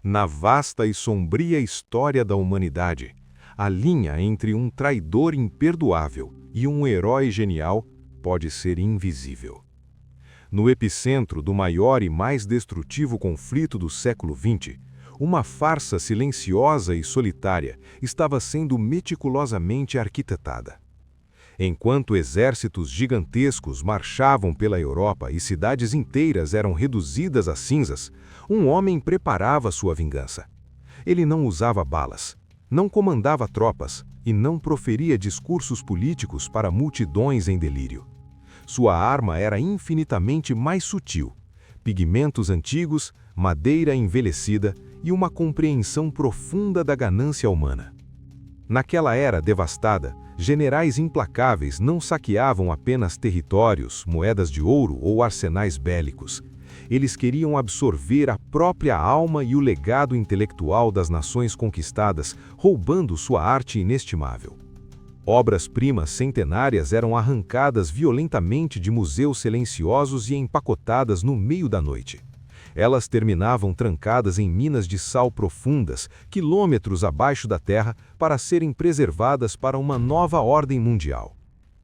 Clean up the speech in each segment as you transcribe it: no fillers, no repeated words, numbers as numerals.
Na vasta e sombria história da humanidade, a linha entre um traidor imperdoável e um herói genial pode ser invisível. No epicentro do maior e mais destrutivo conflito do século XX, uma farsa silenciosa e solitária estava sendo meticulosamente arquitetada. Enquanto exércitos gigantescos marchavam pela Europa e cidades inteiras eram reduzidas a cinzas, um homem preparava sua vingança. Ele não usava balas, não comandava tropas e não proferia discursos políticos para multidões em delírio. Sua arma era infinitamente mais sutil: pigmentos antigos, madeira envelhecida e uma compreensão profunda da ganância humana. Naquela era devastada, generais implacáveis não saqueavam apenas territórios, moedas de ouro ou arsenais bélicos. Eles queriam absorver a própria alma e o legado intelectual das nações conquistadas, roubando sua arte inestimável. Obras-primas centenárias eram arrancadas violentamente de museus silenciosos e empacotadas no meio da noite. Elas terminavam trancadas em minas de sal profundas, quilômetros abaixo da terra, para serem preservadas para uma nova ordem mundial.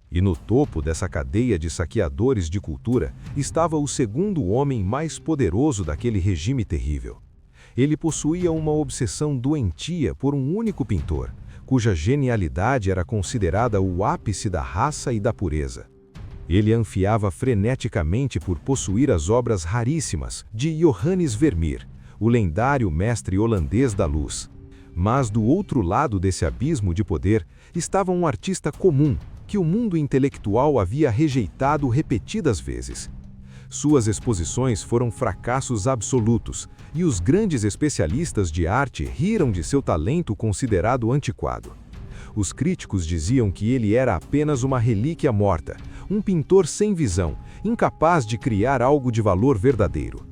E no topo dessa cadeia de saqueadores de cultura estava o segundo homem mais poderoso daquele regime terrível. Ele possuía uma obsessão doentia por um único pintor, cuja genialidade era considerada o ápice da raça e da pureza. Ele ansiava freneticamente por possuir as obras raríssimas de Johannes Vermeer, o lendário mestre holandês da luz. Mas do outro lado desse abismo de poder estava um artista comum, que o mundo intelectual havia rejeitado repetidas vezes. Suas exposições foram fracassos absolutos, e os grandes especialistas de arte riram de seu talento considerado antiquado. Os críticos diziam que ele era apenas uma relíquia morta, um pintor sem visão, incapaz de criar algo de valor verdadeiro.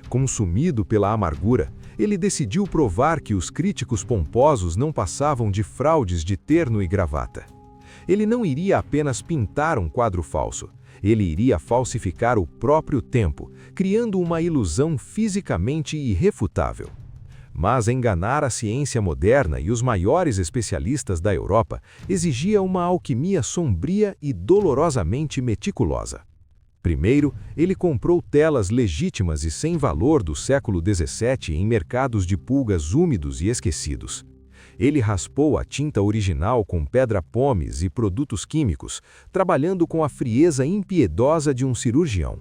Consumido pela amargura, ele decidiu provar que os críticos pomposos não passavam de fraudes de terno e gravata. Ele não iria apenas pintar um quadro falso, ele iria falsificar o próprio tempo, criando uma ilusão fisicamente irrefutável. Mas enganar a ciência moderna e os maiores especialistas da Europa exigia uma alquimia sombria e dolorosamente meticulosa. Primeiro, ele comprou telas legítimas e sem valor do século XVII em mercados de pulgas úmidos e esquecidos. Ele raspou a tinta original com pedra-pomes e produtos químicos, trabalhando com a frieza impiedosa de um cirurgião.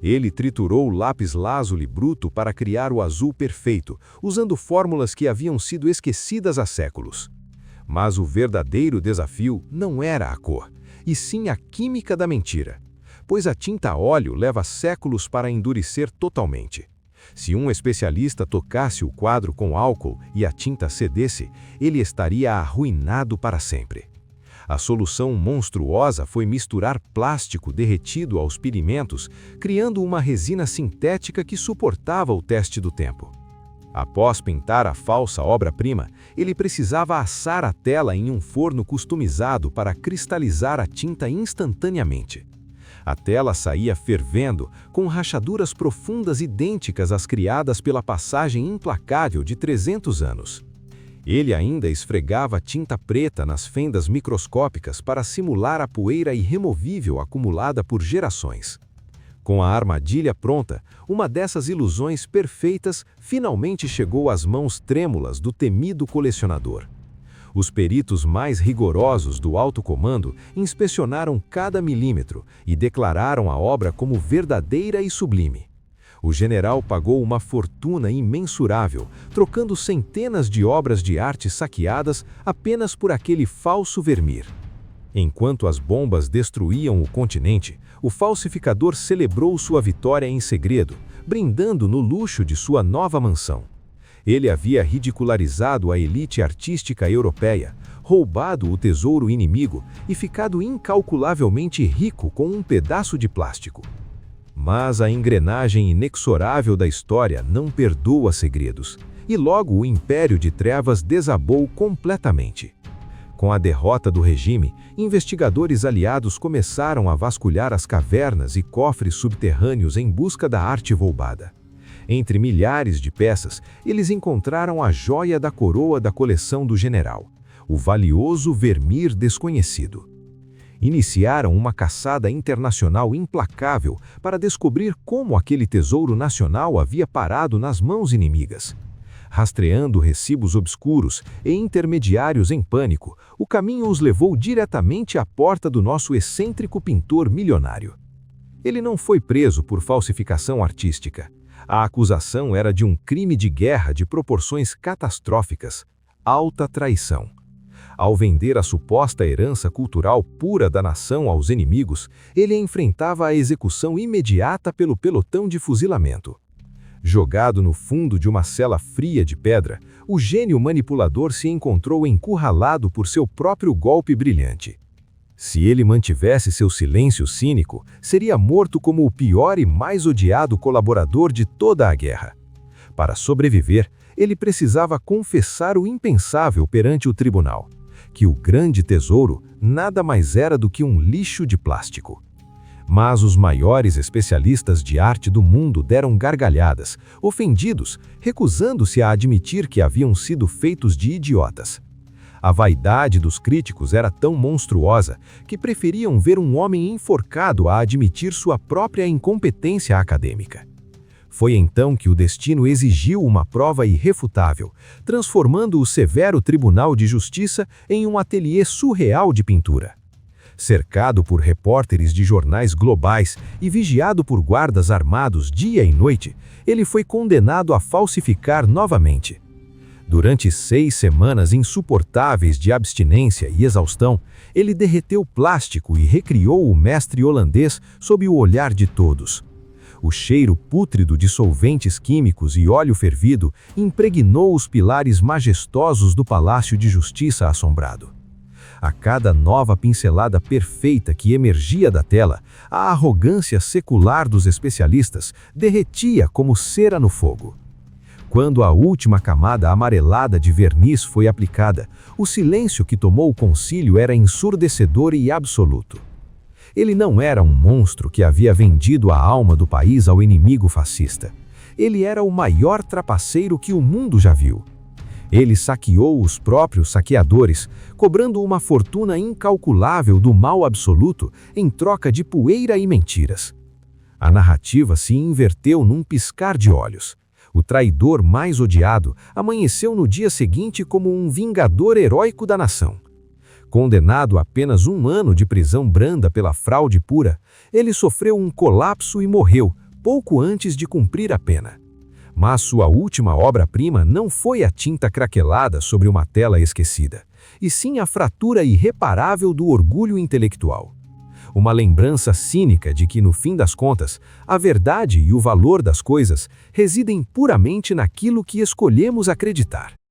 Ele triturou o lápis-lazuli bruto para criar o azul perfeito, usando fórmulas que haviam sido esquecidas há séculos. Mas o verdadeiro desafio não era a cor, e sim a química da mentira, pois a tinta a óleo leva séculos para endurecer totalmente. Se um especialista tocasse o quadro com álcool e a tinta cedesse, ele estaria arruinado para sempre. A solução monstruosa foi misturar plástico derretido aos pigmentos, criando uma resina sintética que suportava o teste do tempo. Após pintar a falsa obra-prima, ele precisava assar a tela em um forno customizado para cristalizar a tinta instantaneamente. A tela saía fervendo, com rachaduras profundas idênticas às criadas pela passagem implacável de 300 anos. Ele ainda esfregava tinta preta nas fendas microscópicas para simular a poeira irremovível acumulada por gerações. Com a armadilha pronta, uma dessas ilusões perfeitas finalmente chegou às mãos trêmulas do temido colecionador. Os peritos mais rigorosos do alto comando inspecionaram cada milímetro e declararam a obra como verdadeira e sublime. O general pagou uma fortuna imensurável, trocando centenas de obras de arte saqueadas apenas por aquele falso Vermeer. Enquanto as bombas destruíam o continente, o falsificador celebrou sua vitória em segredo, brindando no luxo de sua nova mansão. Ele havia ridicularizado a elite artística europeia, roubado o tesouro inimigo e ficado incalculavelmente rico com um pedaço de plástico. Mas a engrenagem inexorável da história não perdoa segredos, e logo o Império de Trevas desabou completamente. Com a derrota do regime, investigadores aliados começaram a vasculhar as cavernas e cofres subterrâneos em busca da arte roubada. Entre milhares de peças, eles encontraram a joia da coroa da coleção do general, o valioso Vermir desconhecido. Iniciaram uma caçada internacional implacável para descobrir como aquele tesouro nacional havia parado nas mãos inimigas. Rastreando recibos obscuros e intermediários em pânico, o caminho os levou diretamente à porta do nosso excêntrico pintor milionário. Ele não foi preso por falsificação artística. A acusação era de um crime de guerra de proporções catastróficas, alta traição. Ao vender a suposta herança cultural pura da nação aos inimigos, ele enfrentava a execução imediata pelo pelotão de fuzilamento. Jogado no fundo de uma cela fria de pedra, o gênio manipulador se encontrou encurralado por seu próprio golpe brilhante. Se ele mantivesse seu silêncio cínico, seria morto como o pior e mais odiado colaborador de toda a guerra. Para sobreviver, ele precisava confessar o impensável perante o tribunal, que o grande tesouro nada mais era do que um lixo de plástico. Mas os maiores especialistas de arte do mundo deram gargalhadas, ofendidos, recusando-se a admitir que haviam sido feitos de idiotas. A vaidade dos críticos era tão monstruosa que preferiam ver um homem enforcado a admitir sua própria incompetência acadêmica. Foi então que o destino exigiu uma prova irrefutável, transformando o severo Tribunal de Justiça em um ateliê surreal de pintura. Cercado por repórteres de jornais globais e vigiado por guardas armados dia e noite, ele foi condenado a falsificar novamente. Durante 6 semanas insuportáveis de abstinência e exaustão, ele derreteu plástico e recriou o mestre holandês sob o olhar de todos. O cheiro pútrido de solventes químicos e óleo fervido impregnou os pilares majestosos do Palácio de Justiça assombrado. A cada nova pincelada perfeita que emergia da tela, a arrogância secular dos especialistas derretia como cera no fogo. Quando a última camada amarelada de verniz foi aplicada, o silêncio que tomou o concílio era ensurdecedor e absoluto. Ele não era um monstro que havia vendido a alma do país ao inimigo fascista. Ele era o maior trapaceiro que o mundo já viu. Ele saqueou os próprios saqueadores, cobrando uma fortuna incalculável do mal absoluto em troca de poeira e mentiras. A narrativa se inverteu num piscar de olhos. O traidor mais odiado amanheceu no dia seguinte como um vingador heróico da nação. Condenado a apenas 1 ano de prisão branda pela fraude pura, ele sofreu um colapso e morreu, pouco antes de cumprir a pena. Mas sua última obra-prima não foi a tinta craquelada sobre uma tela esquecida, e sim a fratura irreparável do orgulho intelectual. Uma lembrança cínica de que, no fim das contas, a verdade e o valor das coisas residem puramente naquilo que escolhemos acreditar.